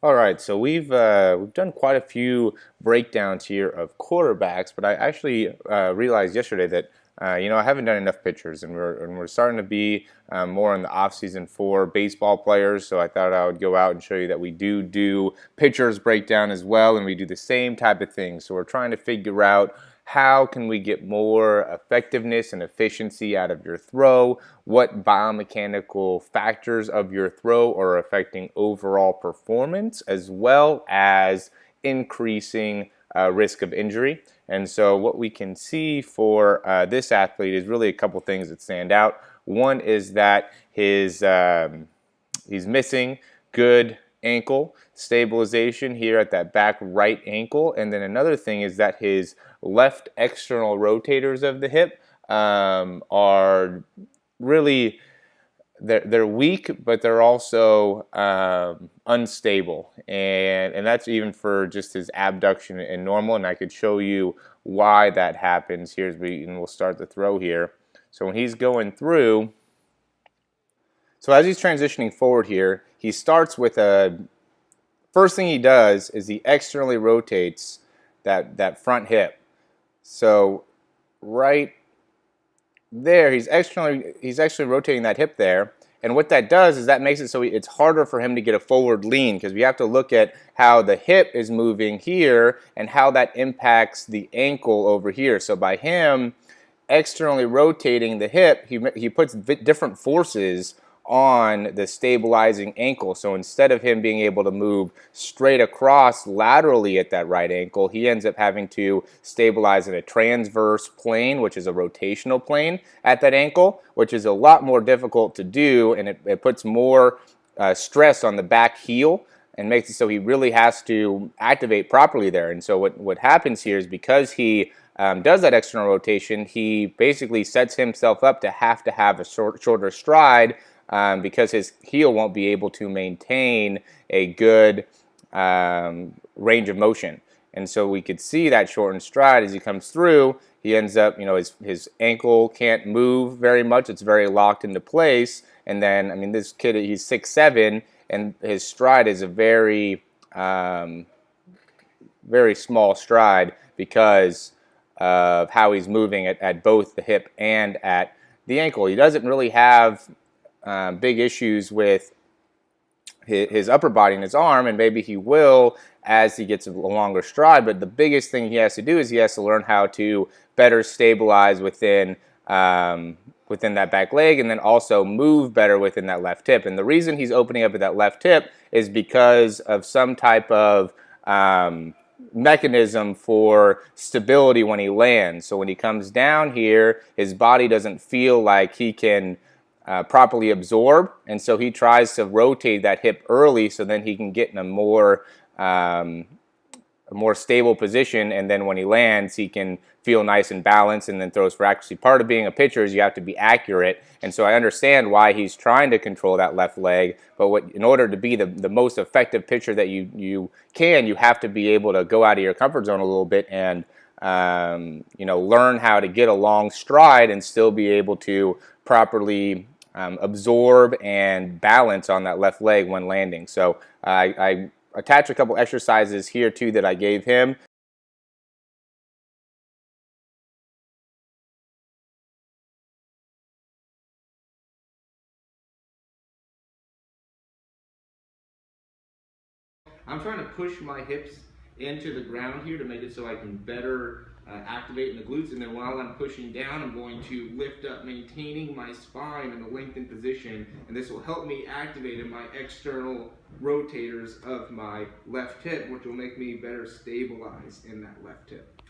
All right, so we've done quite a few breakdowns here of quarterbacks, but I actually realized yesterday that I haven't done enough pitchers, and we're starting to be more in the off season for baseball players. So I thought I would go out and show you that we do pitchers breakdown as well, and we do the same type of thing. So we're trying to figure out how can we get more effectiveness and efficiency out of your throw? What biomechanical factors of your throw are affecting overall performance, as well as increasing risk of injury? And so what we can see for this athlete is really a couple things that stand out. One is that he's missing good ankle stabilization here at that back right ankle. And then another thing is that his left external rotators of the hip are really they're weak, but they're also unstable, and that's even for just his abduction and normal. And I could show you why that happens. And we'll start the throw here. So when he's going through, so as he's transitioning forward here, he starts with a first thing he does is he externally rotates that front hip. So right there, he's actually rotating that hip there. And what that does is that makes it so it's harder for him to get a forward lean, because we have to look at how the hip is moving here and how that impacts the ankle over here. So by him externally rotating the hip, he puts different forces on the stabilizing ankle. So instead of him being able to move straight across laterally at that right ankle, he ends up having to stabilize in a transverse plane, which is a rotational plane at that ankle, which is a lot more difficult to do, and it puts more stress on the back heel and makes it so he really has to activate properly there. And so what happens here is because he does that external rotation, he basically sets himself up to have a shorter stride, because his heel won't be able to maintain a good range of motion. And so we could see that shortened stride as he comes through. He ends up, his ankle can't move very much. It's very locked into place. And then, I mean, this kid, he's 6'7", and his stride is a very, very small stride because of how he's moving at both the hip and at the ankle. He doesn't really have big issues with his upper body and his arm, and maybe he will as he gets a longer stride. But the biggest thing he has to do is he has to learn how to better stabilize within that back leg, and then also move better within that left hip. And the reason he's opening up at that left hip is because of some type of mechanism for stability when he lands. So when he comes down here, his body doesn't feel like he can properly absorb, and so he tries to rotate that hip early so then he can get in a more stable position, and then when he lands he can feel nice and balanced and then throws for accuracy. Part of being a pitcher is you have to be accurate, and so I understand why he's trying to control that left leg, but in order to be the most effective pitcher that you have to be able to go out of your comfort zone a little bit and learn how to get a long stride and still be able to properly absorb and balance on that left leg when landing. So I attach a couple exercises here too that I gave him. I'm trying to push my hips into the ground here to make it so I can better activate in the glutes, and then while I'm pushing down, I'm going to lift up, maintaining my spine in a lengthened position, and this will help me activate in my external rotators of my left hip, which will make me better stabilize in that left hip.